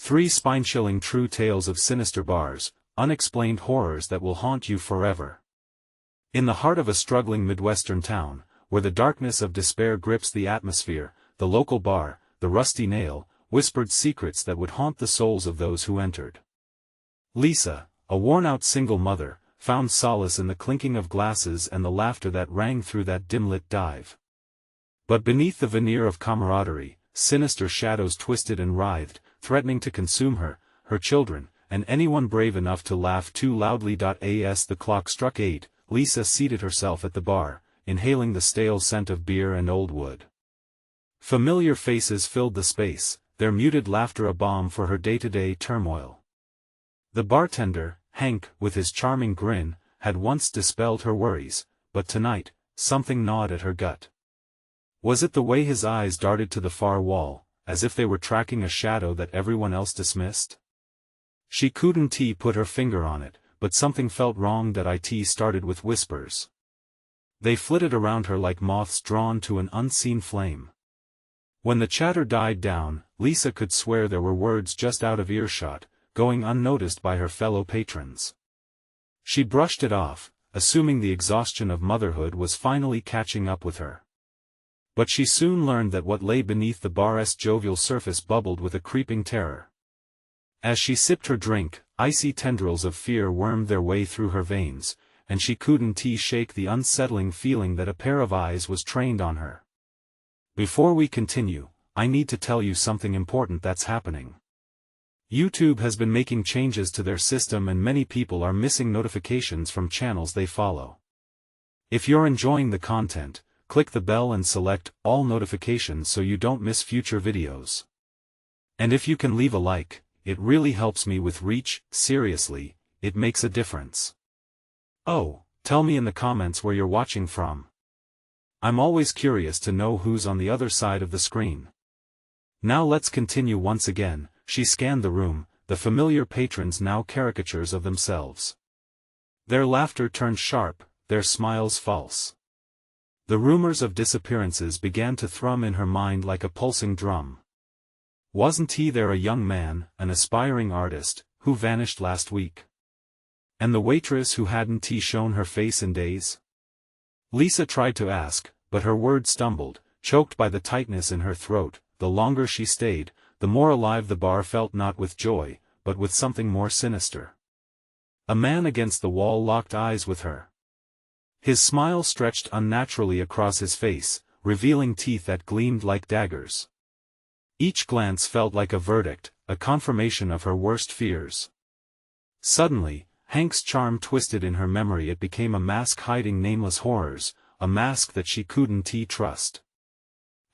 3 spine-chilling true tales of sinister bars, unexplained horrors that will haunt you forever. In the heart of a struggling Midwestern town, where the darkness of despair grips the atmosphere, the local bar, the Rusty Nail, whispered secrets that would haunt the souls of those who entered. Lisa, a worn-out single mother, found solace in the clinking of glasses and the laughter that rang through that dim-lit dive. But beneath the veneer of camaraderie, sinister shadows twisted and writhed, threatening to consume her, her children, and anyone brave enough to laugh too loudly. As the clock struck 8, Lisa seated herself at the bar, inhaling the stale scent of beer and old wood. Familiar faces filled the space, their muted laughter a balm for her day-to-day turmoil. The bartender, Hank, with his charming grin, had once dispelled her worries, but tonight, something gnawed at her gut. Was it the way his eyes darted to the far wall, as if they were tracking a shadow that everyone else dismissed? She couldn't put her finger on it, but something felt wrong. It started with whispers. They flitted around her like moths drawn to an unseen flame. When the chatter died down, Lisa could swear there were words just out of earshot, going unnoticed by her fellow patrons. She brushed it off, assuming the exhaustion of motherhood was finally catching up with her. But she soon learned that what lay beneath the bar's jovial surface bubbled with a creeping terror. As she sipped her drink, icy tendrils of fear wormed their way through her veins, and she couldn't shake the unsettling feeling that a pair of eyes was trained on her. Before we continue, I need to tell you something important that's happening. YouTube has been making changes to their system and many people are missing notifications from channels they follow. If you're enjoying the content, click the bell and select all notifications so you don't miss future videos. And if you can leave a like, it really helps me with reach. Seriously, it makes a difference. Oh, tell me in the comments where you're watching from. I'm always curious to know who's on the other side of the screen. Now let's continue. Once again, she scanned the room, the familiar patrons now caricatures of themselves. Their laughter turned sharp, their smiles false. The rumors of disappearances began to thrum in her mind like a pulsing drum. Wasn't there a young man, an aspiring artist, who vanished last week? And the waitress who hadn't shown her face in days? Lisa tried to ask, but her words stumbled, choked by the tightness in her throat. The longer she stayed, the more alive the bar felt, not with joy, but with something more sinister. A man against the wall locked eyes with her. His smile stretched unnaturally across his face, revealing teeth that gleamed like daggers. Each glance felt like a verdict, a confirmation of her worst fears. Suddenly, Hank's charm twisted in her memory. It became a mask hiding nameless horrors, a mask that she couldn't trust.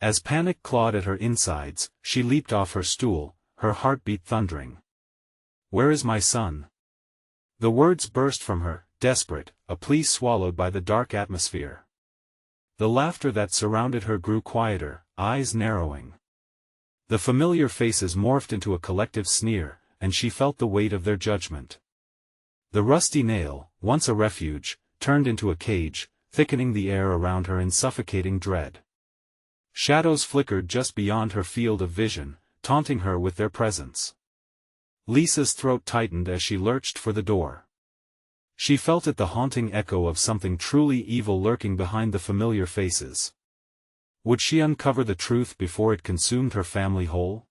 As panic clawed at her insides, she leaped off her stool, her heartbeat thundering. "Where is my son?" The words burst from her, desperate, a plea swallowed by the dark atmosphere. The laughter that surrounded her grew quieter, eyes narrowing. The familiar faces morphed into a collective sneer, and she felt the weight of their judgment. The Rusty Nail, once a refuge, turned into a cage, thickening the air around her in suffocating dread. Shadows flickered just beyond her field of vision, taunting her with their presence. Lisa's throat tightened as she lurched for the door. She felt it, the haunting echo of something truly evil lurking behind the familiar faces. Would she uncover the truth before it consumed her family whole?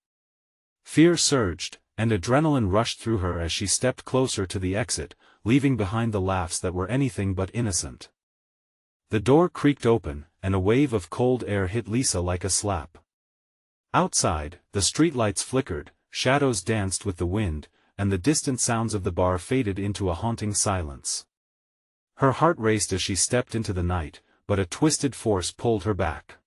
Fear surged, and adrenaline rushed through her as she stepped closer to the exit, leaving behind the laughs that were anything but innocent. The door creaked open, and a wave of cold air hit Lisa like a slap. Outside, the streetlights flickered, shadows danced with the wind, and the distant sounds of the bar faded into a haunting silence. Her heart raced as she stepped into the night, but a twisted force pulled her back.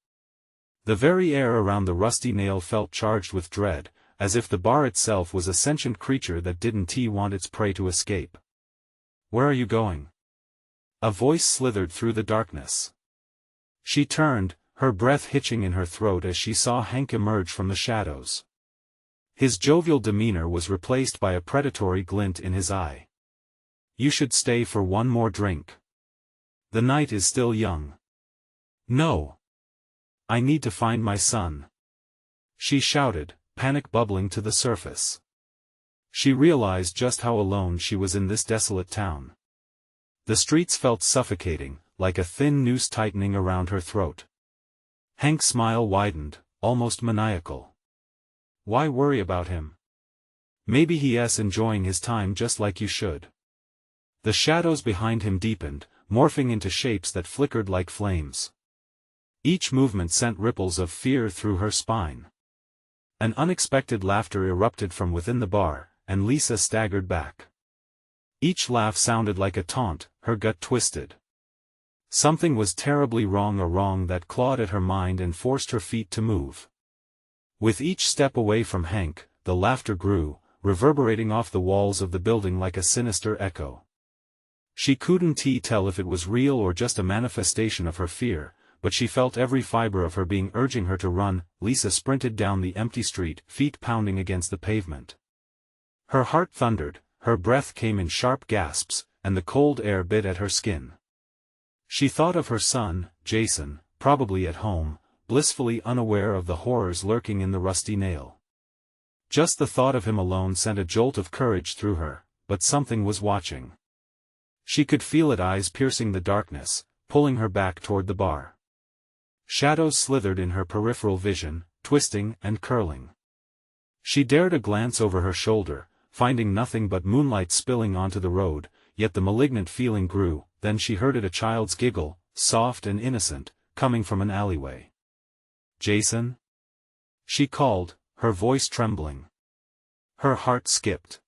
The very air around the Rusty Nail felt charged with dread, as if the bar itself was a sentient creature that didn't want its prey to escape. "Where are you going?" A voice slithered through the darkness. She turned, her breath hitching in her throat as she saw Hank emerge from the shadows. His jovial demeanor was replaced by a predatory glint in his eye. "You should stay for one more drink. The night is still young." "No. I need to find my son," she shouted, panic bubbling to the surface. She realized just how alone she was in this desolate town. The streets felt suffocating, like a thin noose tightening around her throat. Hank's smile widened, almost maniacal. Why worry about him? Maybe he's enjoying his time just like you should. The shadows behind him deepened, morphing into shapes that flickered like flames. Each movement sent ripples of fear through her spine. An unexpected laughter erupted from within the bar, and Lisa staggered back. Each laugh sounded like a taunt, her gut twisted. Something was terribly wrong, a wrong that clawed at her mind and forced her feet to move. With each step away from Hank, the laughter grew, reverberating off the walls of the building like a sinister echo. She couldn't tell if it was real or just a manifestation of her fear, but she felt every fiber of her being urging her to run. Lisa sprinted down the empty street, feet pounding against the pavement. Her heart thundered, her breath came in sharp gasps, and the cold air bit at her skin. She thought of her son, Jason, probably at home, blissfully unaware of the horrors lurking in the rusty nail. Just the thought of him alone sent a jolt of courage through her, but something was watching. She could feel it, eyes piercing the darkness, pulling her back toward the bar. Shadows slithered in her peripheral vision, twisting and curling. She dared a glance over her shoulder, finding nothing but moonlight spilling onto the road, yet the malignant feeling grew. Then she heard a child's giggle, soft and innocent, coming from an alleyway. "Jason?" she called, her voice trembling. Her heart skipped.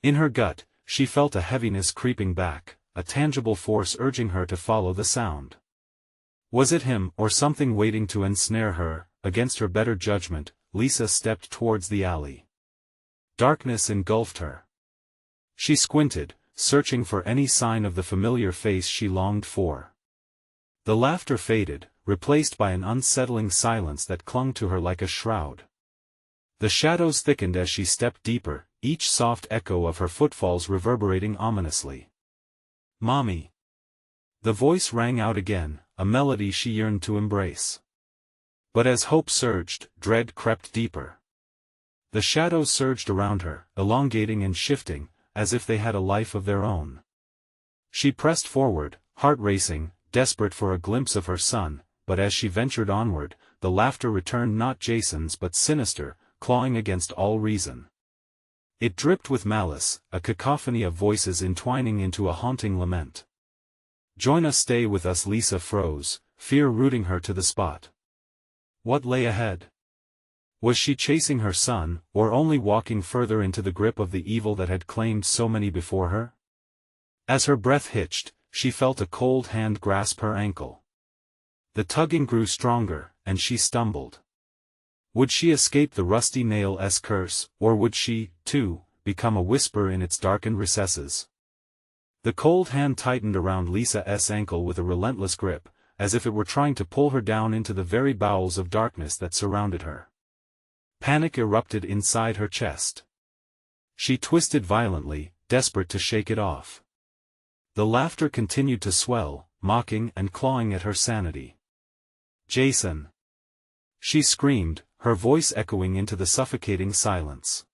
In her gut, she felt a heaviness creeping back, a tangible force urging her to follow the sound. Was it him or something waiting to ensnare her? Against her better judgment, Lisa stepped towards the alley. Darkness engulfed her. She squinted, searching for any sign of the familiar face she longed for. The laughter faded, replaced by an unsettling silence that clung to her like a shroud. The shadows thickened as she stepped deeper, each soft echo of her footfalls reverberating ominously. "Mommy!" The voice rang out again, a melody she yearned to embrace. But as hope surged, dread crept deeper. The shadows surged around her, elongating and shifting, as if they had a life of their own. She pressed forward, heart racing, desperate for a glimpse of her son, but as she ventured onward, the laughter returned, not Jason's but sinister, clawing against all reason. It dripped with malice, a cacophony of voices entwining into a haunting lament. "Join us, stay with us." Lisa froze, fear rooting her to the spot. What lay ahead? Was she chasing her son, or only walking further into the grip of the evil that had claimed so many before her? As her breath hitched, she felt a cold hand grasp her ankle. The tugging grew stronger, and she stumbled. Would she escape the rusty nail's curse, or would she, too, become a whisper in its darkened recesses? The cold hand tightened around Lisa's ankle with a relentless grip, as if it were trying to pull her down into the very bowels of darkness that surrounded her. Panic erupted inside her chest. She twisted violently, desperate to shake it off. The laughter continued to swell, mocking and clawing at her sanity. "Jason!" she screamed, her voice echoing into the suffocating silence.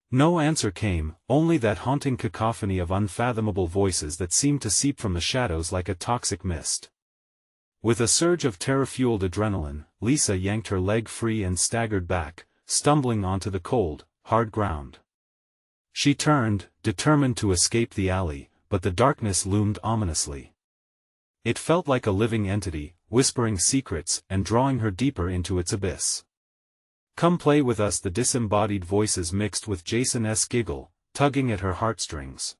No answer came, only that haunting cacophony of unfathomable voices that seemed to seep from the shadows like a toxic mist. With a surge of terror-fueled adrenaline, Lisa yanked her leg free and staggered back, stumbling onto the cold, hard ground. She turned, determined to escape the alley, but the darkness loomed ominously. It felt like a living entity, whispering secrets and drawing her deeper into its abyss. "Come play with us." The disembodied voices mixed with Jason's giggle, tugging at her heartstrings.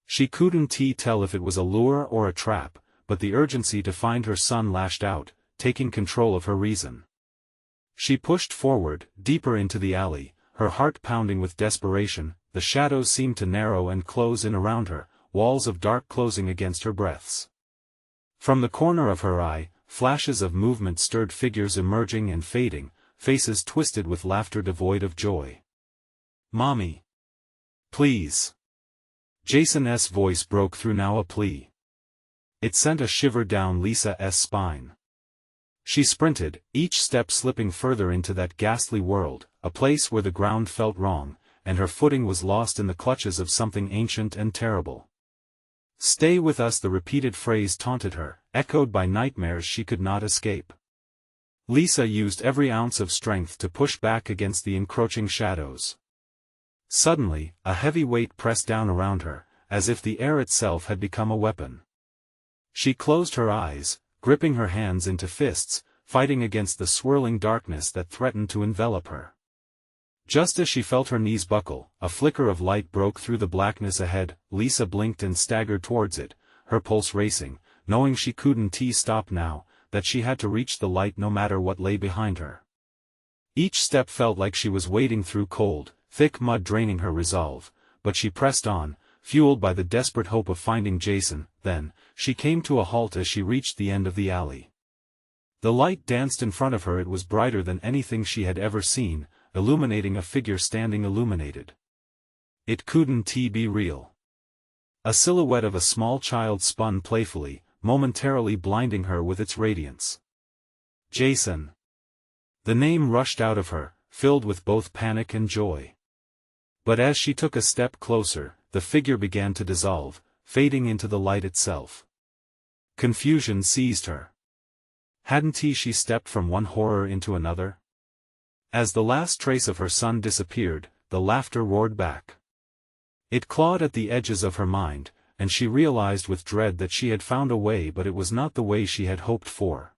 She couldn't tell if it was a lure or a trap, but the urgency to find her son lashed out, taking control of her reason. She pushed forward, deeper into the alley, her heart pounding with desperation. The shadows seemed to narrow and close in around her, walls of dark closing against her breaths. From the corner of her eye, flashes of movement stirred, figures emerging and fading, faces twisted with laughter devoid of joy. "Mommy! Please!" Jason's voice broke through, now a plea. It sent a shiver down Lisa's spine. She sprinted, each step slipping further into that ghastly world, a place where the ground felt wrong, and her footing was lost in the clutches of something ancient and terrible. "Stay with us," the repeated phrase taunted her, echoed by nightmares she could not escape. Lisa used every ounce of strength to push back against the encroaching shadows. Suddenly, a heavy weight pressed down around her, as if the air itself had become a weapon. She closed her eyes, gripping her hands into fists, fighting against the swirling darkness that threatened to envelop her. Just as she felt her knees buckle, a flicker of light broke through the blackness ahead. Lisa blinked and staggered towards it, her pulse racing, knowing she couldn't stop now, that she had to reach the light no matter what lay behind her. Each step felt like she was wading through cold, thick mud draining her resolve, but she pressed on, fueled by the desperate hope of finding Jason. Then, she came to a halt as she reached the end of the alley. The light danced in front of her. It was brighter than anything she had ever seen, illuminating a figure standing illuminated. It couldn't be real. A silhouette of a small child spun playfully, momentarily blinding her with its radiance. Jason. The name rushed out of her, filled with both panic and joy. But as she took a step closer, the figure began to dissolve, fading into the light itself. Confusion seized her. Hadn't she stepped from one horror into another? As the last trace of her son disappeared, the laughter roared back. It clawed at the edges of her mind, and she realized with dread that she had found a way, but it was not the way she had hoped for.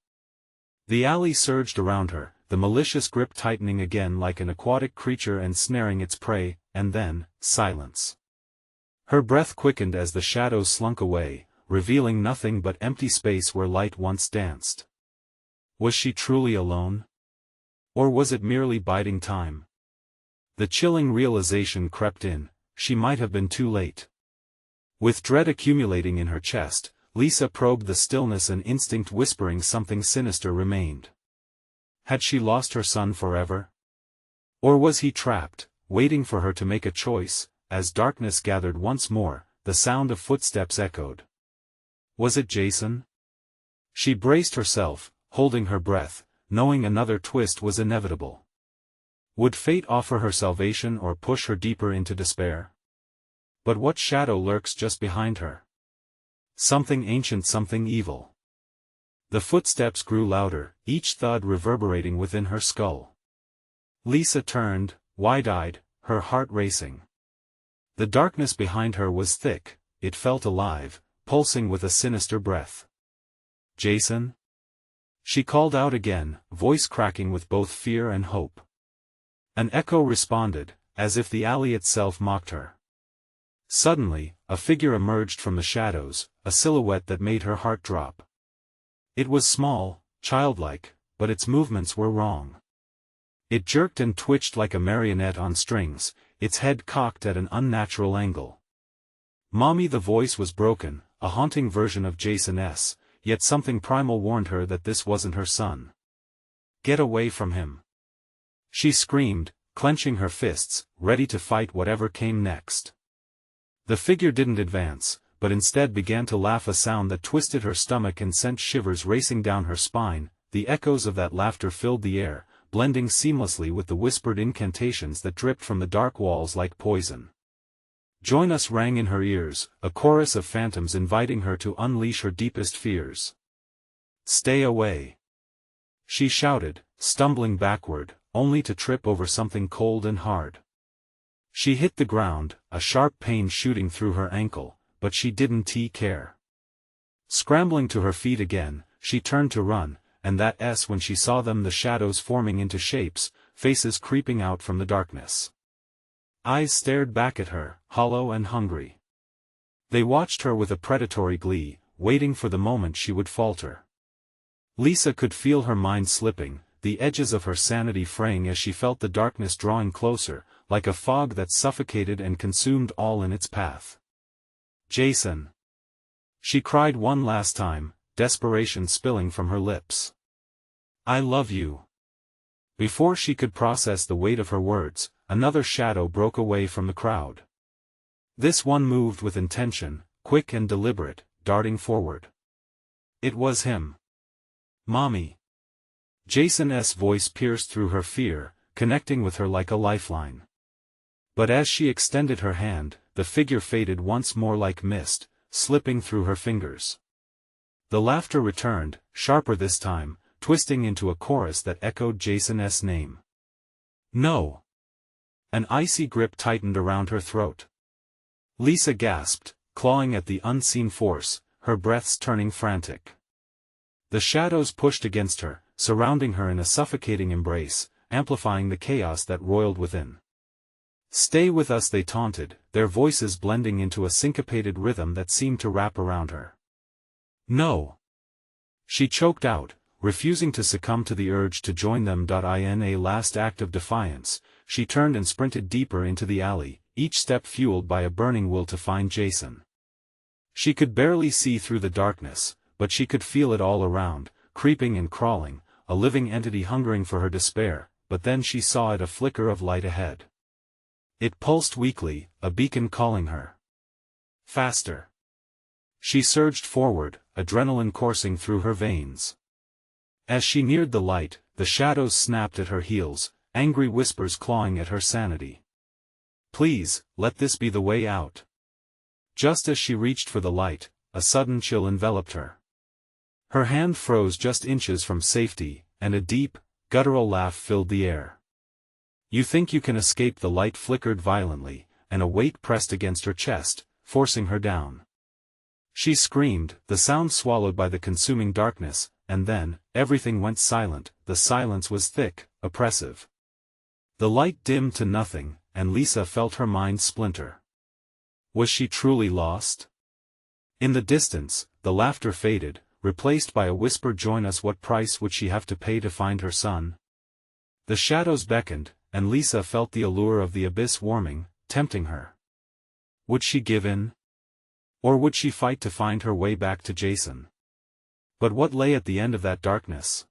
The alley surged around her, the malicious grip tightening again like an aquatic creature ensnaring its prey, and then, silence. Her breath quickened as the shadows slunk away, revealing nothing but empty space where light once danced. Was she truly alone? Or was it merely biding time? The chilling realization crept in, she might have been too late. With dread accumulating in her chest, Lisa probed the stillness, an instinct whispering something sinister remained. Had she lost her son forever? Or was he trapped, waiting for her to make a choice? As darkness gathered once more, the sound of footsteps echoed. Was it Jason? She braced herself, holding her breath, knowing another twist was inevitable. Would fate offer her salvation or push her deeper into despair? But what shadow lurks just behind her? Something ancient, something evil. The footsteps grew louder, each thud reverberating within her skull. Lisa turned, wide-eyed, her heart racing. The darkness behind her was thick, it felt alive, pulsing with a sinister breath. Jason? She called out again, voice cracking with both fear and hope. An echo responded, as if the alley itself mocked her. Suddenly, a figure emerged from the shadows, a silhouette that made her heart drop. It was small, childlike, but its movements were wrong. It jerked and twitched like a marionette on strings, its head cocked at an unnatural angle. Mommy, the voice was broken, a haunting version of Jason's, yet something primal warned her that this wasn't her son. Get away from him. She screamed, clenching her fists, ready to fight whatever came next. The figure didn't advance, but instead began to laugh, a sound that twisted her stomach and sent shivers racing down her spine. The echoes of that laughter filled the air, blending seamlessly with the whispered incantations that dripped from the dark walls like poison. Join us rang in her ears, a chorus of phantoms inviting her to unleash her deepest fears. Stay away. She shouted, stumbling backward, only to trip over something cold and hard. She hit the ground, a sharp pain shooting through her ankle, but she didn't care. Scrambling to her feet again, she turned to run, and that's when she saw them, the shadows forming into shapes, faces creeping out from the darkness. Eyes stared back at her, hollow and hungry. They watched her with a predatory glee, waiting for the moment she would falter. Lisa could feel her mind slipping, the edges of her sanity fraying as she felt the darkness drawing closer, like a fog that suffocated and consumed all in its path. Jason! She cried one last time, desperation spilling from her lips. I love you. Before she could process the weight of her words, another shadow broke away from the crowd. This one moved with intention, quick and deliberate, darting forward. It was him. Mommy. Jason's voice pierced through her fear, connecting with her like a lifeline. But as she extended her hand, the figure faded once more like mist, slipping through her fingers. The laughter returned, sharper this time, twisting into a chorus that echoed Jason's name. No! An icy grip tightened around her throat. Lisa gasped, clawing at the unseen force, her breaths turning frantic. The shadows pushed against her, surrounding her in a suffocating embrace, amplifying the chaos that roiled within. "Stay with us," they taunted, their voices blending into a syncopated rhythm that seemed to wrap around her. "No!" She choked out, refusing to succumb to the urge to join them. In a last act of defiance, she turned and sprinted deeper into the alley, each step fueled by a burning will to find Jason. She could barely see through the darkness, but she could feel it all around, creeping and crawling, a living entity hungering for her despair. But then she saw it, a flicker of light ahead. It pulsed weakly, a beacon calling her. Faster. She surged forward, adrenaline coursing through her veins. As she neared the light, the shadows snapped at her heels, angry whispers clawing at her sanity. "Please, let this be the way out." Just as she reached for the light, a sudden chill enveloped her. Her hand froze just inches from safety, and a deep, guttural laugh filled the air. "You think you can escape?" The light flickered violently, and a weight pressed against her chest, forcing her down. She screamed, the sound swallowed by the consuming darkness, and then, everything went silent. The silence was thick, oppressive. The light dimmed to nothing, and Lisa felt her mind splinter. Was she truly lost? In the distance, the laughter faded, replaced by a whisper, "Join us." What price would she have to pay to find her son? The shadows beckoned, and Lisa felt the allure of the abyss warming, tempting her. Would she give in? Or would she fight to find her way back to Jason? But what lay at the end of that darkness?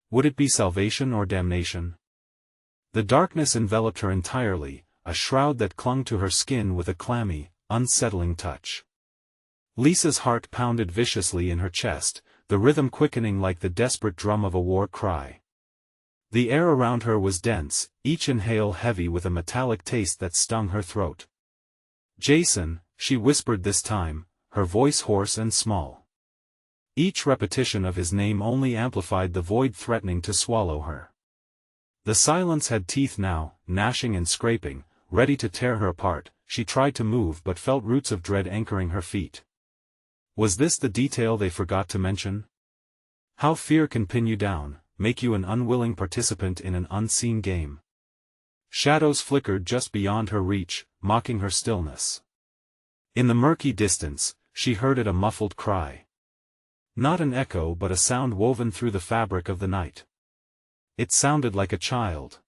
Would it be salvation or damnation? The darkness enveloped her entirely, a shroud that clung to her skin with a clammy, unsettling touch. Lisa's heart pounded viciously in her chest, the rhythm quickening like the desperate drum of a war cry. The air around her was dense, each inhale heavy with a metallic taste that stung her throat. "Jason," she whispered this time, her voice hoarse and small. Each repetition of his name only amplified the void threatening to swallow her. The silence had teeth now, gnashing and scraping, ready to tear her apart. She tried to move but felt roots of dread anchoring her feet. Was this the detail they forgot to mention? How fear can pin you down, make you an unwilling participant in an unseen game. Shadows flickered just beyond her reach, mocking her stillness. In the murky distance, she heard it, a muffled cry. Not an echo but a sound woven through the fabric of the night. It sounded like a child.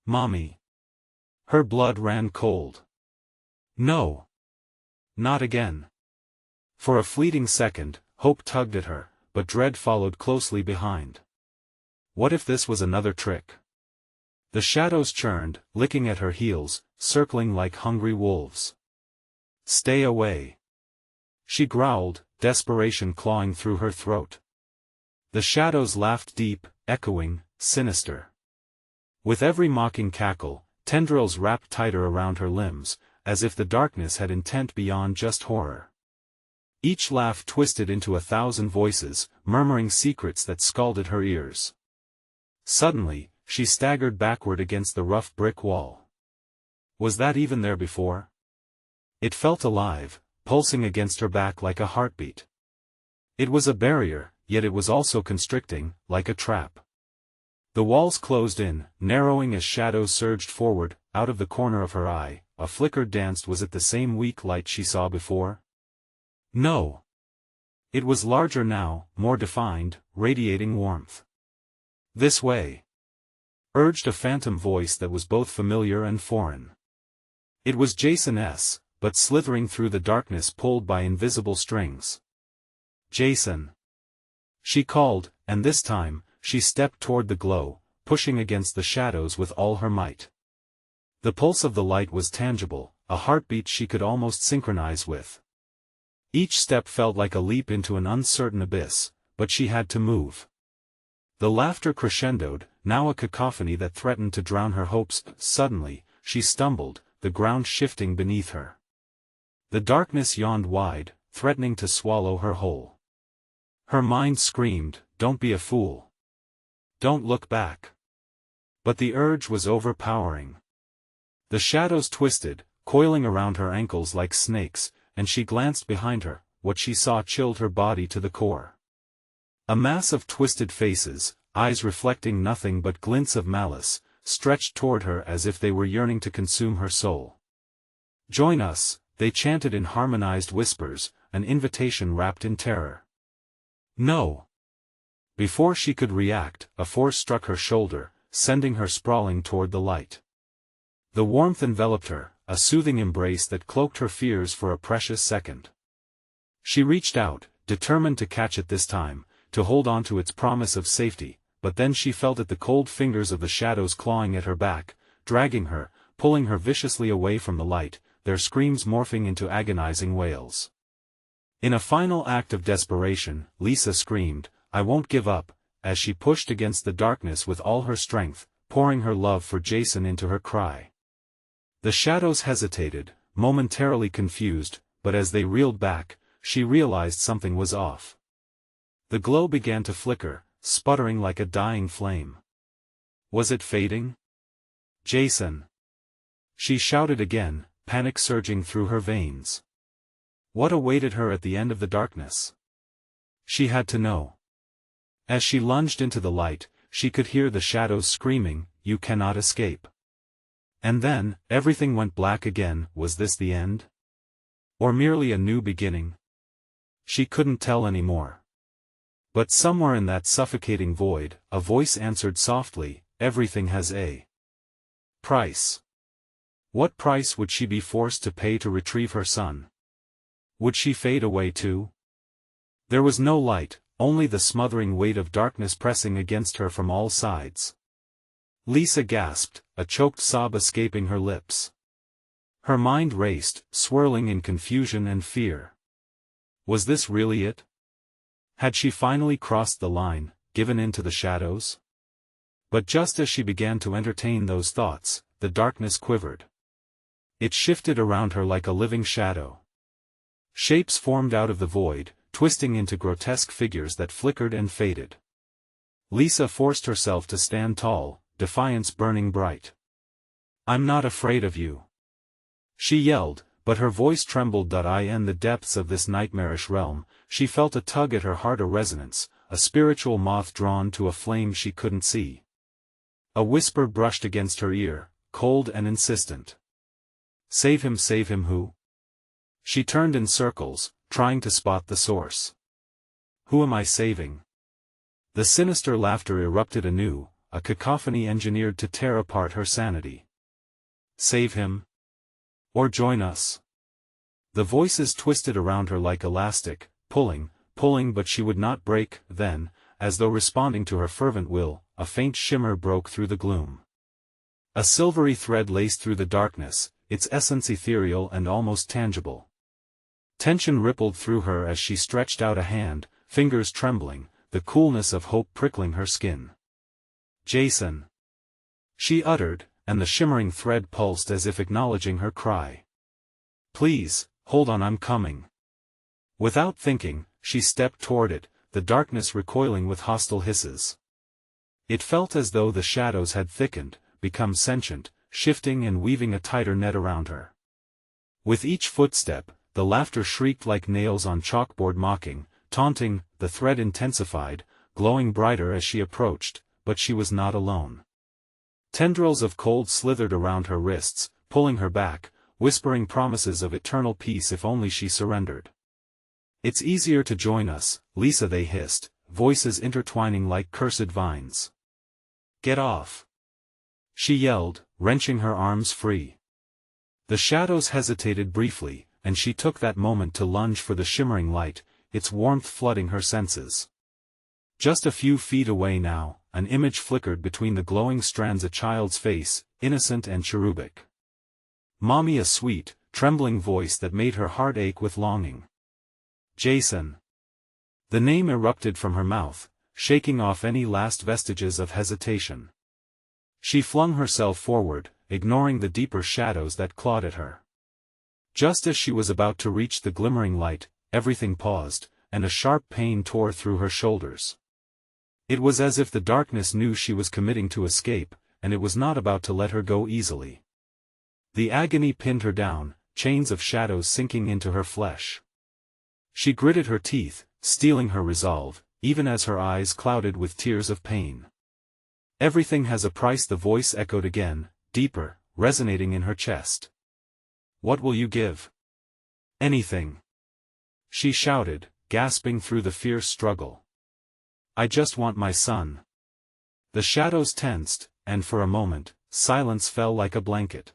"Mommy." Her blood ran cold. No. Not again. For a fleeting second, hope tugged at her, but dread followed closely behind. What if this was another trick? The shadows churned, licking at her heels, circling like hungry wolves. "Stay away." She growled, desperation clawing through her throat. The shadows laughed deep, echoing, sinister. With every mocking cackle, tendrils wrapped tighter around her limbs, as if the darkness had intent beyond just horror. Each laugh twisted into 1,000 voices, murmuring secrets that scalded her ears. Suddenly, she staggered backward against the rough brick wall. Was that even there before? It felt alive, pulsing against her back like a heartbeat. It was a barrier, yet it was also constricting, like a trap. The walls closed in, narrowing as shadows surged forward. Out of the corner of her eye, a flicker danced. Was it the same weak light she saw before? No. It was larger now, more defined, radiating warmth. "This way," urged a phantom voice that was both familiar and foreign. It was Jason's, but slithering through the darkness pulled by invisible strings. "Jason," she called, and this time, she stepped toward the glow, pushing against the shadows with all her might. The pulse of the light was tangible, a heartbeat she could almost synchronize with. Each step felt like a leap into an uncertain abyss, but she had to move. The laughter crescendoed, now a cacophony that threatened to drown her hopes. Suddenly, she stumbled, the ground shifting beneath her. The darkness yawned wide, threatening to swallow her whole. Her mind screamed, "Don't be a fool. Don't look back." But the urge was overpowering. The shadows twisted, coiling around her ankles like snakes, and she glanced behind her. What she saw chilled her body to the core. A mass of twisted faces, eyes reflecting nothing but glints of malice, stretched toward her as if they were yearning to consume her soul. "Join us," they chanted in harmonized whispers, an invitation wrapped in terror. "No." Before she could react, a force struck her shoulder, sending her sprawling toward the light. The warmth enveloped her, a soothing embrace that cloaked her fears for a precious second. She reached out, determined to catch it this time, to hold on to its promise of safety, but then she felt the cold fingers of the shadows clawing at her back, dragging her, pulling her viciously away from the light, their screams morphing into agonizing wails. In a final act of desperation, Lisa screamed, "I won't give up," as she pushed against the darkness with all her strength, pouring her love for Jason into her cry. The shadows hesitated, momentarily confused, but as they reeled back, she realized something was off. The glow began to flicker, sputtering like a dying flame. Was it fading? "Jason!" She shouted again, panic surging through her veins. What awaited her at the end of the darkness? She had to know. As she lunged into the light, she could hear the shadows screaming, "You cannot escape." And then, everything went black again. Was this the end? Or merely a new beginning? She couldn't tell anymore. But somewhere in that suffocating void, a voice answered softly, "Everything has a price." What price would she be forced to pay to retrieve her son? Would she fade away too? There was no light, only the smothering weight of darkness pressing against her from all sides. Lisa gasped, a choked sob escaping her lips. Her mind raced, swirling in confusion and fear. Was this really it? Had she finally crossed the line, given in to the shadows? But just as she began to entertain those thoughts, the darkness quivered. It shifted around her like a living shadow. Shapes formed out of the void, twisting into grotesque figures that flickered and faded. Lisa forced herself to stand tall, defiance burning bright. "I'm not afraid of you," she yelled, but her voice trembled. In the depths of this nightmarish realm, she felt a tug at her heart, a resonance, a spiritual moth drawn to a flame she couldn't see. A whisper brushed against her ear, cold and insistent. Save him who?" She turned in circles, trying to spot the source. "Who am I saving?" The sinister laughter erupted anew, a cacophony engineered to tear apart her sanity. "Save him? Or join us?" The voices twisted around her like elastic, pulling, but she would not break. Then, as though responding to her fervent will, a faint shimmer broke through the gloom. A silvery thread laced through the darkness, its essence ethereal and almost tangible. Tension rippled through her as she stretched out a hand, fingers trembling, the coolness of hope prickling her skin. "Jason!" she uttered, and the shimmering thread pulsed as if acknowledging her cry. "Please, hold on, I'm coming." Without thinking, she stepped toward it, the darkness recoiling with hostile hisses. It felt as though the shadows had thickened, become sentient, shifting and weaving a tighter net around her. With each footstep, the laughter shrieked like nails on chalkboard, mocking, taunting. The thread intensified, glowing brighter as she approached, but she was not alone. Tendrils of cold slithered around her wrists, pulling her back, whispering promises of eternal peace if only she surrendered. "It's easier to join us, Lisa," they hissed, voices intertwining like cursed vines. "Get off!" she yelled, wrenching her arms free. The shadows hesitated briefly, and she took that moment to lunge for the shimmering light, its warmth flooding her senses. Just a few feet away now, an image flickered between the glowing strands, a child's face, innocent and cherubic. "Mommy," a sweet, trembling voice that made her heart ache with longing. "Jason!" The name erupted from her mouth, shaking off any last vestiges of hesitation. She flung herself forward, ignoring the deeper shadows that clawed at her. Just as she was about to reach the glimmering light, everything paused, and a sharp pain tore through her shoulders. It was as if the darkness knew she was committing to escape, and it was not about to let her go easily. The agony pinned her down, chains of shadows sinking into her flesh. She gritted her teeth, steeling her resolve, even as her eyes clouded with tears of pain. "Everything has a price," the voice echoed again, deeper, resonating in her chest. "What will you give?" "Anything," she shouted, gasping through the fierce struggle. "I just want my son." The shadows tensed, and for a moment, silence fell like a blanket.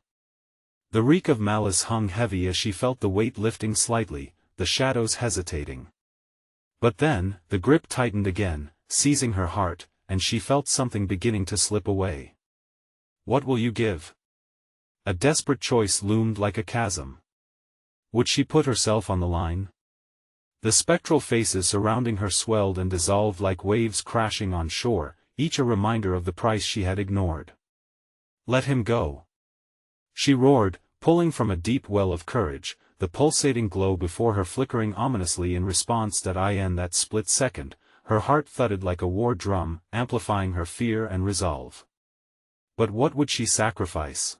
The reek of malice hung heavy as she felt the weight lifting slightly, the shadows hesitating. But then, the grip tightened again, seizing her heart, and she felt something beginning to slip away. "What will you give?" A desperate choice loomed like a chasm. Would she put herself on the line? The spectral faces surrounding her swelled and dissolved like waves crashing on shore, each a reminder of the price she had ignored. "Let him go!" she roared, pulling from a deep well of courage, the pulsating glow before her flickering ominously in response. In that split second, her heart thudded like a war drum, amplifying her fear and resolve. But what would she sacrifice?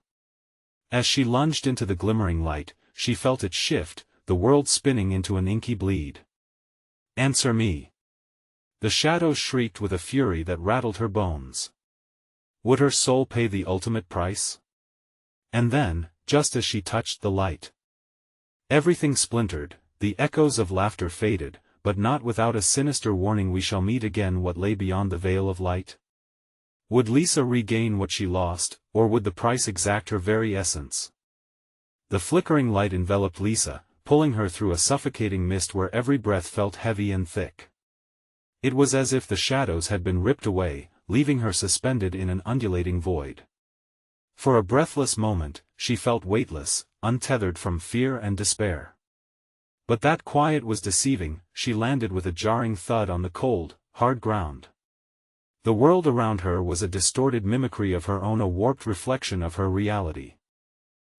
As she lunged into the glimmering light, she felt it shift, the world spinning into an inky bleed. "Answer me!" The shadows shrieked with a fury that rattled her bones. Would her soul pay the ultimate price? And then, just as she touched the light, everything splintered, the echoes of laughter faded, but not without a sinister warning: "We shall meet again." What lay beyond the veil of light? Would Lisa regain what she lost, or would the price exact her very essence? The flickering light enveloped Lisa, pulling her through a suffocating mist where every breath felt heavy and thick. It was as if the shadows had been ripped away, leaving her suspended in an undulating void. For a breathless moment, she felt weightless, untethered from fear and despair. But that quiet was deceiving. She landed with a jarring thud on the cold, hard ground. The world around her was a distorted mimicry of her own, a warped reflection of her reality.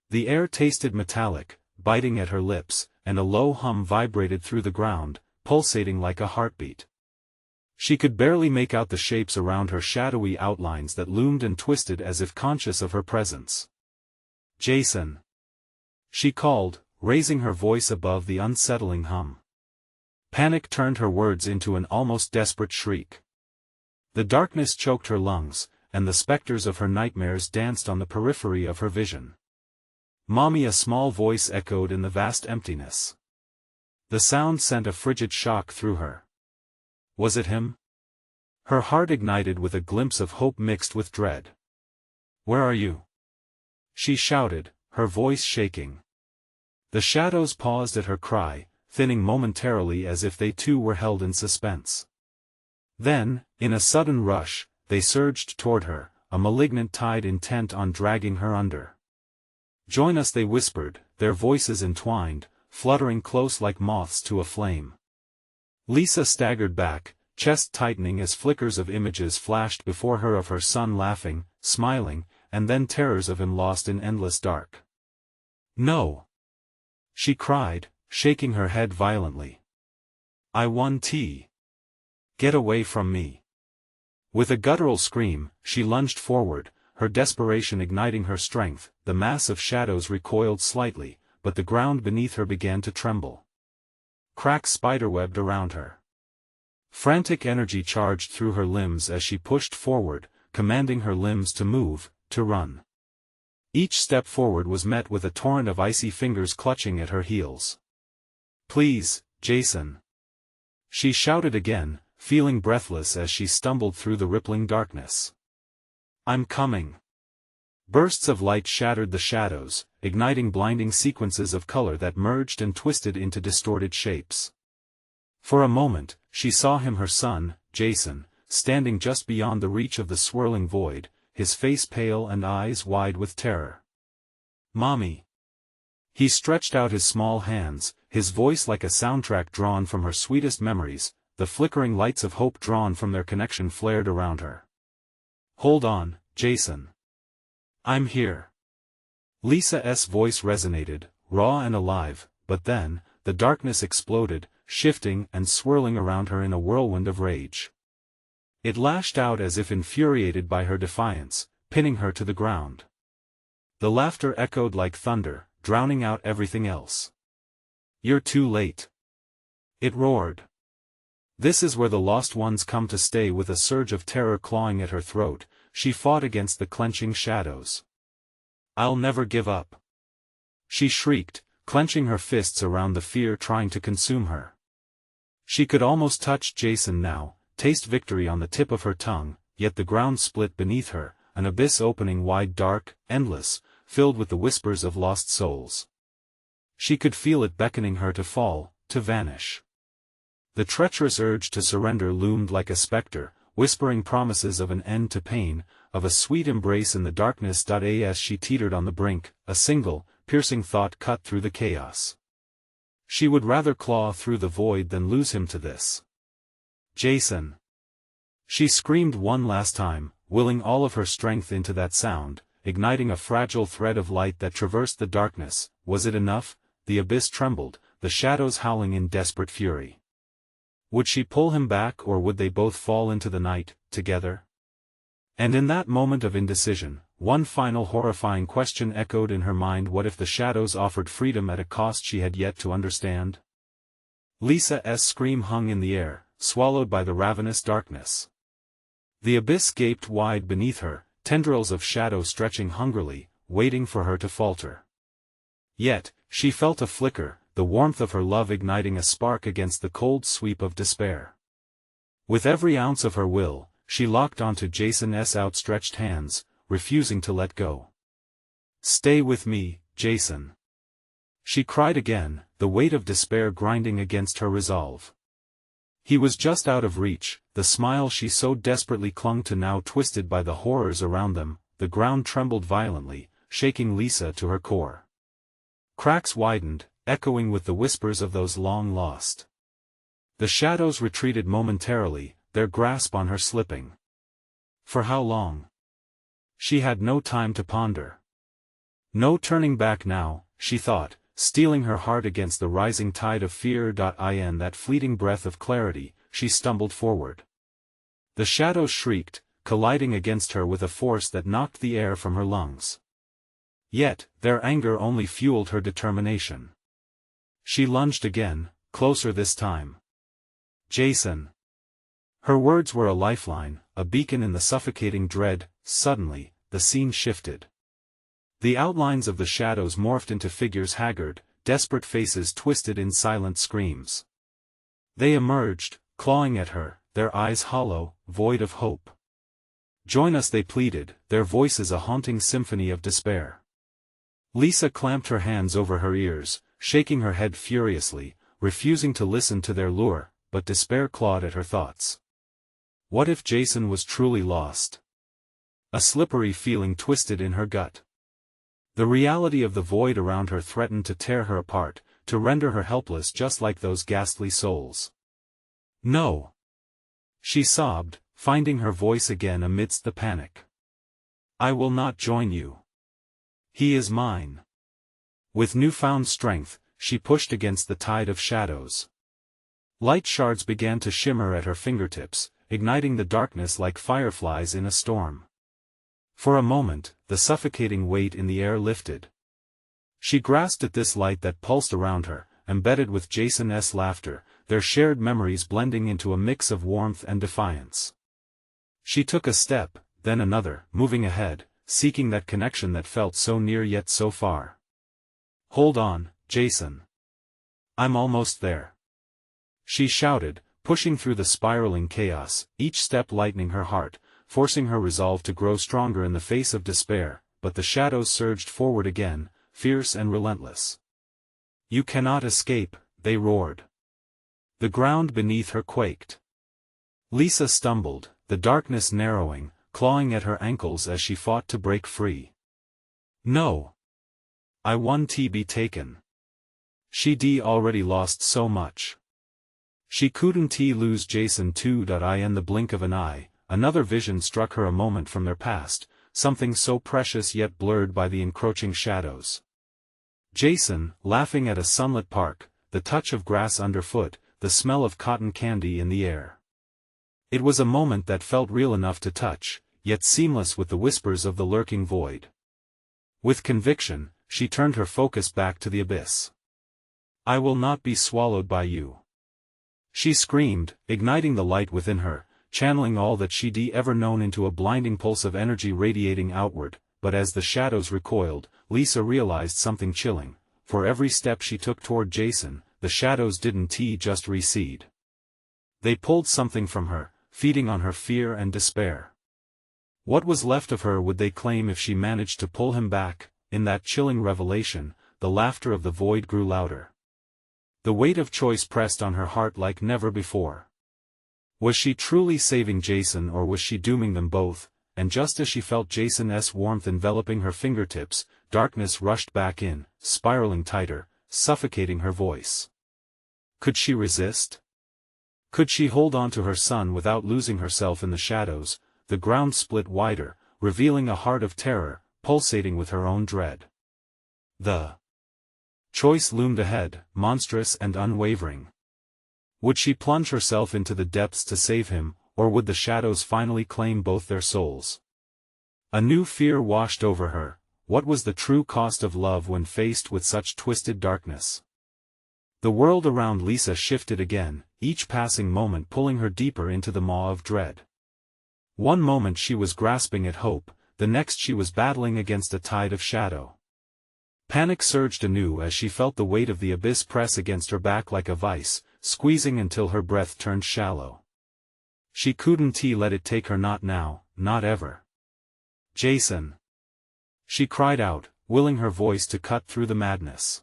The air tasted metallic, biting at her lips, and a low hum vibrated through the ground, pulsating like a heartbeat. She could barely make out the shapes around her, shadowy outlines that loomed and twisted as if conscious of her presence. "Jason!" she called, raising her voice above the unsettling hum. Panic turned her words into an almost desperate shriek. The darkness choked her lungs, and the specters of her nightmares danced on the periphery of her vision. "Mommy!" a small voice echoed in the vast emptiness. The sound sent a frigid shock through her. Was it him? Her heart ignited with a glimpse of hope mixed with dread. "Where are you?" she shouted, her voice shaking. The shadows paused at her cry, thinning momentarily as if they too were held in suspense. Then, in a sudden rush, they surged toward her, a malignant tide intent on dragging her under. "Join us," they whispered, their voices entwined, fluttering close like moths to a flame. Lisa staggered back, chest tightening as flickers of images flashed before her of her son laughing, smiling, and then terrors of him lost in endless dark. "No!" she cried, shaking her head violently. "I want tea. Get away from me." With a guttural scream, she lunged forward, her desperation igniting her strength. The mass of shadows recoiled slightly, but the ground beneath her began to tremble. Cracks spiderwebbed around her. Frantic energy charged through her limbs as she pushed forward, commanding her limbs to move, to run. Each step forward was met with a torrent of icy fingers clutching at her heels. "Please, Jason!" she shouted again, feeling breathless as she stumbled through the rippling darkness. "I'm coming." Bursts of light shattered the shadows, igniting blinding sequences of color that merged and twisted into distorted shapes. For a moment, she saw him, her son, Jason, standing just beyond the reach of the swirling void, his face pale and eyes wide with terror. "Mommy!" He stretched out his small hands, his voice like a soundtrack drawn from her sweetest memories. The flickering lights of hope drawn from their connection flared around her. "Hold on, Jason. I'm here." Lisa's voice resonated, raw and alive, but then, the darkness exploded, shifting and swirling around her in a whirlwind of rage. It lashed out as if infuriated by her defiance, pinning her to the ground. The laughter echoed like thunder, drowning out everything else. "You're too late," it roared. This is where the lost ones come to stay. With a surge of terror clawing at her throat, she fought against the clenching shadows. "I'll never give up," she shrieked, clenching her fists around the fear trying to consume her. She could almost touch Jason now, taste victory on the tip of her tongue, yet the ground split beneath her, an abyss opening wide, dark, endless, filled with the whispers of lost souls. She could feel it beckoning her to fall, to vanish. The treacherous urge to surrender loomed like a specter, whispering promises of an end to pain, of a sweet embrace in the darkness. As she teetered on the brink, a single, piercing thought cut through the chaos. She would rather claw through the void than lose him to this. "Jason!" She screamed one last time, willing all of her strength into that sound, igniting a fragile thread of light that traversed the darkness. Was it enough? The abyss trembled, the shadows howling in desperate fury. Would she pull him back, or would they both fall into the night, together? And in that moment of indecision, one final horrifying question echoed in her mind: what if the shadows offered freedom at a cost she had yet to understand? Lisa's scream hung in the air, swallowed by the ravenous darkness. The abyss gaped wide beneath her, tendrils of shadow stretching hungrily, waiting for her to falter. Yet, she felt a flicker, the warmth of her love igniting a spark against the cold sweep of despair. With every ounce of her will, she locked onto Jason's outstretched hands, refusing to let go. "Stay with me, Jason," she cried again, the weight of despair grinding against her resolve. He was just out of reach, the smile she so desperately clung to now twisted by the horrors around them. The ground trembled violently, shaking Lisa to her core. Cracks widened, echoing with the whispers of those long lost. The shadows retreated momentarily, their grasp on her slipping. For how long? She had no time to ponder. No turning back now, she thought, steeling her heart against the rising tide of fear. In that fleeting breath of clarity, she stumbled forward. The shadows shrieked, colliding against her with a force that knocked the air from her lungs. Yet, their anger only fueled her determination. She lunged again, closer this time. "Jason!" Her words were a lifeline, a beacon in the suffocating dread. Suddenly, the scene shifted. The outlines of the shadows morphed into figures, haggard, desperate faces twisted in silent screams. They emerged, clawing at her, their eyes hollow, void of hope. "Join us," they pleaded, their voices a haunting symphony of despair. Lisa clamped her hands over her ears, shaking her head furiously, refusing to listen to their lure, but despair clawed at her thoughts. What if Jason was truly lost? A slippery feeling twisted in her gut. The reality of the void around her threatened to tear her apart, to render her helpless just like those ghastly souls. "No!" she sobbed, finding her voice again amidst the panic. "I will not join you. He is mine." With newfound strength, she pushed against the tide of shadows. Light shards began to shimmer at her fingertips, igniting the darkness like fireflies in a storm. For a moment, the suffocating weight in the air lifted. She grasped at this light that pulsed around her, embedded with Jason's laughter, their shared memories blending into a mix of warmth and defiance. She took a step, then another, moving ahead, seeking that connection that felt so near yet so far. "Hold on, Jason. I'm almost there," she shouted, pushing through the spiraling chaos, each step lightening her heart, forcing her resolve to grow stronger in the face of despair. But the shadows surged forward again, fierce and relentless. "You cannot escape," they roared. The ground beneath her quaked. Lisa stumbled, the darkness narrowing, clawing at her ankles as she fought to break free. "No! I want to be taken. She'd already lost so much. She couldn't lose Jason too." In the blink of an eye, another vision struck her, a moment from their past, something so precious yet blurred by the encroaching shadows. Jason, laughing at a sunlit park, the touch of grass underfoot, the smell of cotton candy in the air. It was a moment that felt real enough to touch, yet seamless with the whispers of the lurking void. With conviction, she turned her focus back to the abyss. "I will not be swallowed by you," she screamed, igniting the light within her, channeling all that she'd ever known into a blinding pulse of energy radiating outward. But as the shadows recoiled, Lisa realized something chilling. For every step she took toward Jason, the shadows didn't just recede. They pulled something from her, feeding on her fear and despair. What was left of her would they claim if she managed to pull him back? In that chilling revelation, the laughter of the void grew louder. The weight of choice pressed on her heart like never before. Was she truly saving Jason, or was she dooming them both? And just as she felt Jason's warmth enveloping her fingertips, darkness rushed back in, spiraling tighter, suffocating her voice. Could she resist? Could she hold on to her son without losing herself in the shadows? The ground split wider, revealing a heart of terror, pulsating with her own dread. The choice loomed ahead, monstrous and unwavering. Would she plunge herself into the depths to save him, or would the shadows finally claim both their souls? A new fear washed over her. What was the true cost of love when faced with such twisted darkness? The world around Lisa shifted again, each passing moment pulling her deeper into the maw of dread. One moment she was grasping at hope, the next she was battling against a tide of shadow. Panic surged anew as she felt the weight of the abyss press against her back like a vice, squeezing until her breath turned shallow. She couldn't let it take her, not now, not ever. "Jason!" she cried out, willing her voice to cut through the madness.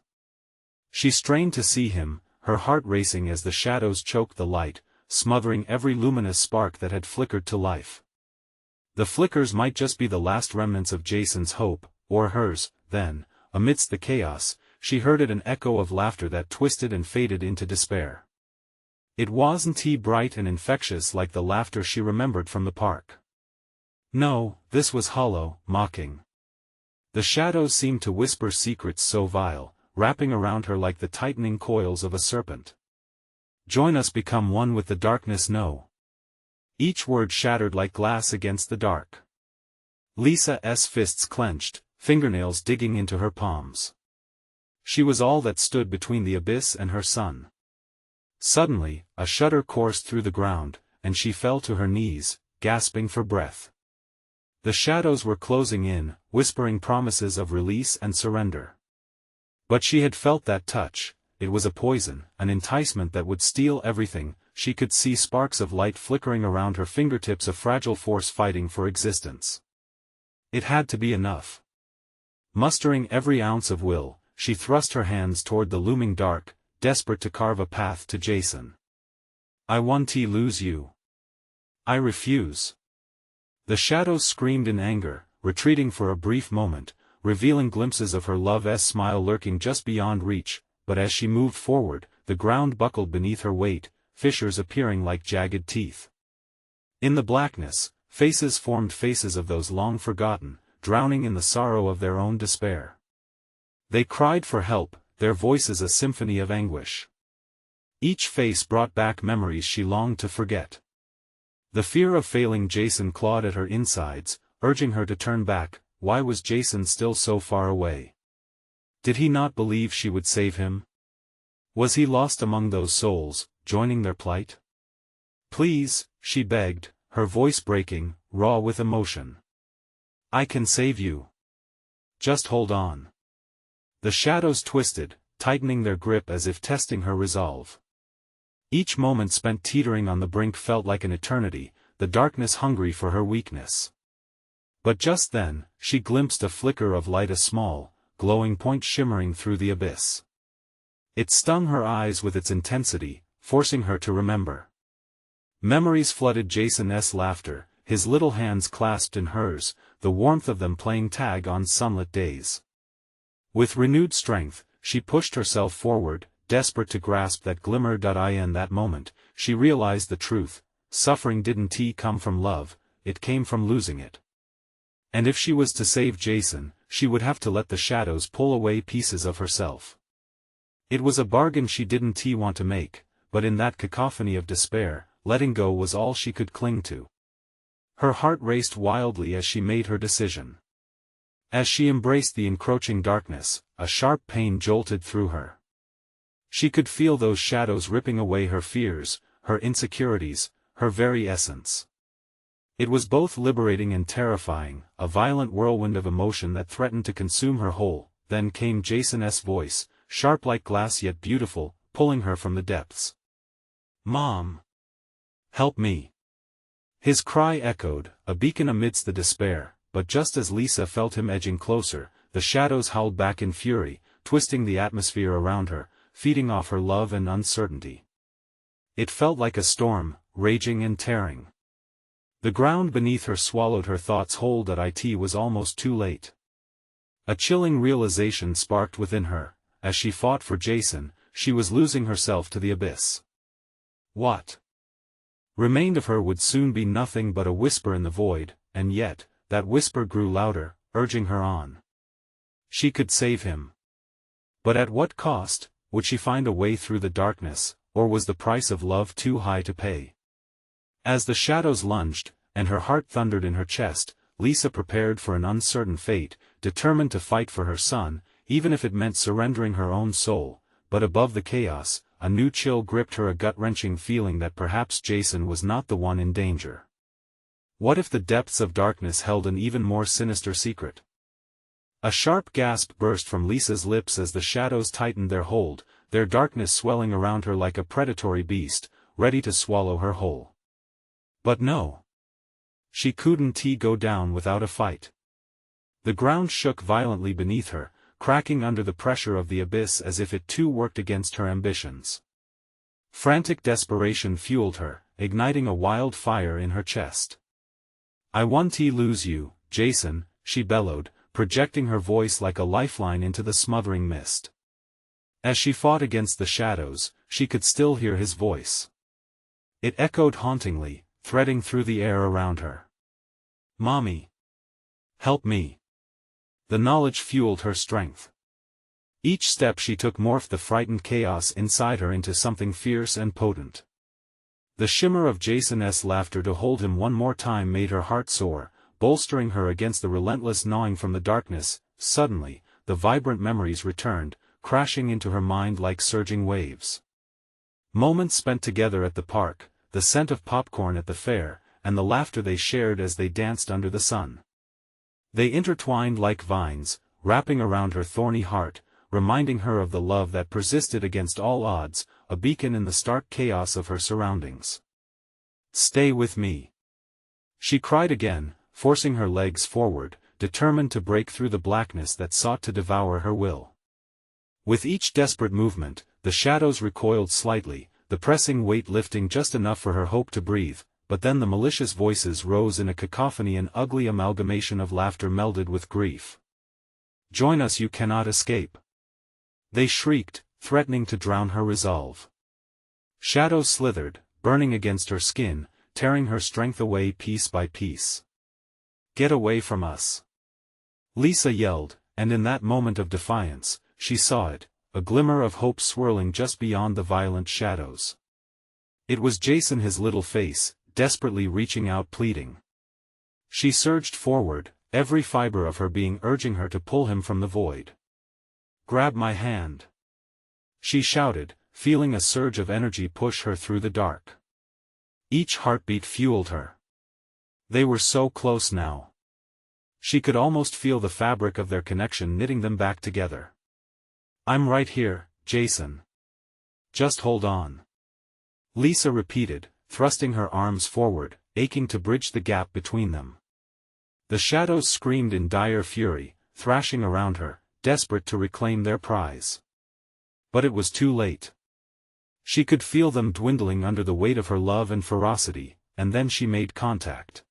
She strained to see him, her heart racing as the shadows choked the light, smothering every luminous spark that had flickered to life. The flickers might just be the last remnants of Jason's hope, or hers. Then, amidst the chaos, she heard an echo of laughter that twisted and faded into despair. It wasn't bright and infectious like the laughter she remembered from the park. No, this was hollow, mocking. The shadows seemed to whisper secrets so vile, wrapping around her like the tightening coils of a serpent. "Join us, become one with the darkness, no." Each word shattered like glass against the dark. Lisa's fists clenched, fingernails digging into her palms. She was all that stood between the abyss and her son. Suddenly, a shudder coursed through the ground, and she fell to her knees, gasping for breath. The shadows were closing in, whispering promises of release and surrender. But she had felt that touch. It was a poison, an enticement that would steal everything. She could see sparks of light flickering around her fingertips, a fragile force fighting for existence. It had to be enough. Mustering every ounce of will, she thrust her hands toward the looming dark, desperate to carve a path to Jason. "I won't lose you. I refuse." The shadows screamed in anger, retreating for a brief moment, revealing glimpses of her love's smile lurking just beyond reach. But as she moved forward, the ground buckled beneath her weight, fissures appearing like jagged teeth. In the blackness, faces formed, faces of those long forgotten, drowning in the sorrow of their own despair. They cried for help, their voices a symphony of anguish. Each face brought back memories she longed to forget. The fear of failing Jason clawed at her insides, urging her to turn back. Why was Jason still so far away? Did he not believe she would save him? Was he lost among those souls, joining their plight? "Please," she begged, her voice breaking, raw with emotion. "I can save you. Just hold on." The shadows twisted, tightening their grip as if testing her resolve. Each moment spent teetering on the brink felt like an eternity, the darkness hungry for her weakness. But just then, she glimpsed a flicker of light, a small, glowing point shimmering through the abyss. It stung her eyes with its intensity, forcing her to remember. Memories flooded Jason's laughter, his little hands clasped in hers, the warmth of them playing tag on sunlit days. With renewed strength, she pushed herself forward, desperate to grasp that glimmer. In that moment, she realized the truth: suffering didn't come from love, it came from losing it. And if she was to save Jason, she would have to let the shadows pull away pieces of herself. It was a bargain she didn't want to make, but in that cacophony of despair, letting go was all she could cling to. Her heart raced wildly as she made her decision. As she embraced the encroaching darkness, a sharp pain jolted through her. She could feel those shadows ripping away her fears, her insecurities, her very essence. It was both liberating and terrifying, a violent whirlwind of emotion that threatened to consume her whole. Then came Jason's voice, sharp like glass yet beautiful, pulling her from the depths. "Mom! Help me!" His cry echoed, a beacon amidst the despair, but just as Lisa felt him edging closer, the shadows howled back in fury, twisting the atmosphere around her, feeding off her love and uncertainty. It felt like a storm, raging and tearing. The ground beneath her swallowed her thoughts whole. It was almost too late. A chilling realization sparked within her. As she fought for Jason, she was losing herself to the abyss. What remained of her would soon be nothing but a whisper in the void, and yet, that whisper grew louder, urging her on. She could save him. But at what cost? Would she find a way through the darkness, or was the price of love too high to pay? As the shadows lunged, and her heart thundered in her chest, Lisa prepared for an uncertain fate, determined to fight for her son, even if it meant surrendering her own soul. But above the chaos, a new chill gripped her, a gut-wrenching feeling that perhaps Jason was not the one in danger. What if the depths of darkness held an even more sinister secret? A sharp gasp burst from Lisa's lips as the shadows tightened their hold, their darkness swelling around her like a predatory beast, ready to swallow her whole. But no. She couldn't go down without a fight. The ground shook violently beneath her, cracking under the pressure of the abyss as if it too worked against her ambitions. Frantic desperation fueled her, igniting a wild fire in her chest. "I won't lose you, Jason," she bellowed, projecting her voice like a lifeline into the smothering mist. As she fought against the shadows, she could still hear his voice. It echoed hauntingly, threading through the air around her. "Mommy! Help me!" The knowledge fueled her strength. Each step she took morphed the frightened chaos inside her into something fierce and potent. The shimmer of Jason's laughter to hold him one more time made her heart soar, bolstering her against the relentless gnawing from the darkness. Suddenly, the vibrant memories returned, crashing into her mind like surging waves. Moments spent together at the park, the scent of popcorn at the fair, and the laughter they shared as they danced under the sun. They intertwined like vines, wrapping around her thorny heart, reminding her of the love that persisted against all odds, a beacon in the stark chaos of her surroundings. "Stay with me," she cried again, forcing her legs forward, determined to break through the blackness that sought to devour her will. With each desperate movement, the shadows recoiled slightly, the pressing weight lifting just enough for her hope to breathe, but then the malicious voices rose in a cacophony, an ugly amalgamation of laughter melded with grief. "Join us, you cannot escape!" they shrieked, threatening to drown her resolve. Shadows slithered, burning against her skin, tearing her strength away piece by piece. "Get away from us!" Lisa yelled, and in that moment of defiance, she saw it, a glimmer of hope swirling just beyond the violent shadows. It was Jason, his little face, desperately reaching out, pleading. She surged forward, every fiber of her being urging her to pull him from the void. "Grab my hand!" she shouted, feeling a surge of energy push her through the dark. Each heartbeat fueled her. They were so close now. She could almost feel the fabric of their connection knitting them back together. "I'm right here, Jason. Just hold on," Lisa repeated, thrusting her arms forward, aching to bridge the gap between them. The shadows screamed in dire fury, thrashing around her, desperate to reclaim their prize. But it was too late. She could feel them dwindling under the weight of her love and ferocity, and then she made contact.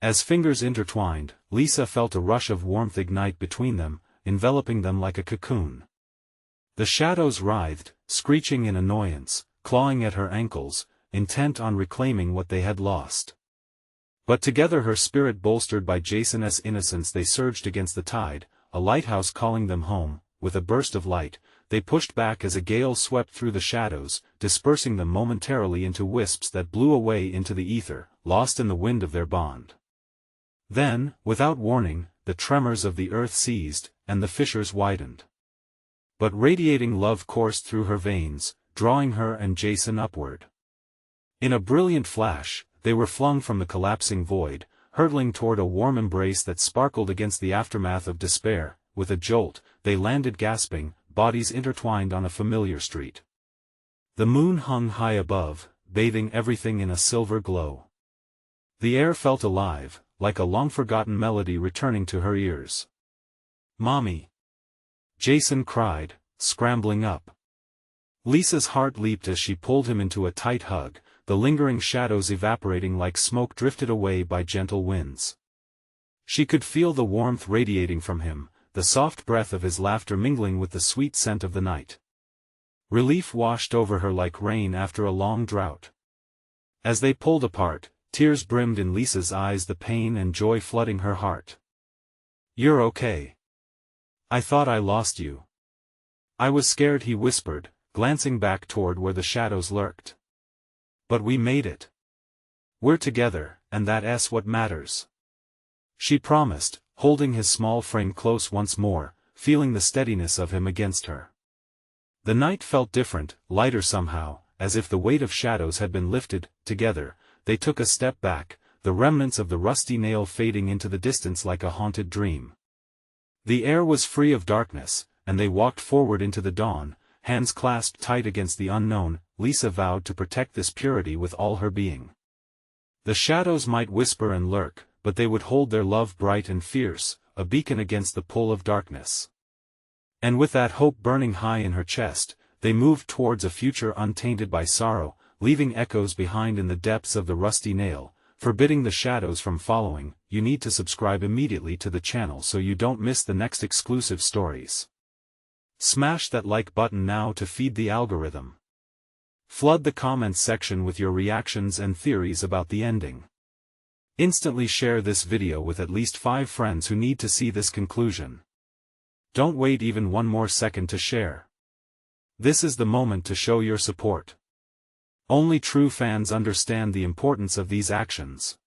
As fingers intertwined, Lisa felt a rush of warmth ignite between them, enveloping them like a cocoon. The shadows writhed, screeching in annoyance, clawing at her ankles, intent on reclaiming what they had lost. But together, her spirit bolstered by Jason's innocence, they surged against the tide, a lighthouse calling them home. With a burst of light, they pushed back as a gale swept through the shadows, dispersing them momentarily into wisps that blew away into the ether, lost in the wind of their bond. Then, without warning, the tremors of the earth ceased, and the fissures widened. But radiating love coursed through her veins, drawing her and Jason upward. In a brilliant flash, they were flung from the collapsing void, hurtling toward a warm embrace that sparkled against the aftermath of despair. With a jolt, they landed gasping, bodies intertwined on a familiar street. The moon hung high above, bathing everything in a silver glow. The air felt alive, like a long-forgotten melody returning to her ears. "Mommy!" Jason cried, scrambling up. Lisa's heart leaped as she pulled him into a tight hug, the lingering shadows evaporating like smoke drifted away by gentle winds. She could feel the warmth radiating from him, the soft breath of his laughter mingling with the sweet scent of the night. Relief washed over her like rain after a long drought. As they pulled apart, tears brimmed in Lisa's eyes, the pain and joy flooding her heart. "You're okay. I thought I lost you." "I was scared," he whispered, glancing back toward where the shadows lurked. "But we made it. We're together, and that's what matters," she promised, holding his small frame close once more, feeling the steadiness of him against her. The night felt different, lighter somehow, as if the weight of shadows had been lifted. Together, they took a step back, the remnants of the rusty nail fading into the distance like a haunted dream. The air was free of darkness, and they walked forward into the dawn, hands clasped tight against the unknown. Lisa vowed to protect this purity with all her being. The shadows might whisper and lurk, but they would hold their love bright and fierce, a beacon against the pull of darkness. And with that hope burning high in her chest, they moved towards a future untainted by sorrow, leaving echoes behind in the depths of the rusty nail, forbidding the shadows from following. You need to subscribe immediately to the channel so you don't miss the next exclusive stories. Smash that like button now to feed the algorithm. Flood the comments section with your reactions and theories about the ending. Instantly share this video with at least 5 friends who need to see this conclusion. Don't wait even one more second to share. This is the moment to show your support. Only true fans understand the importance of these actions.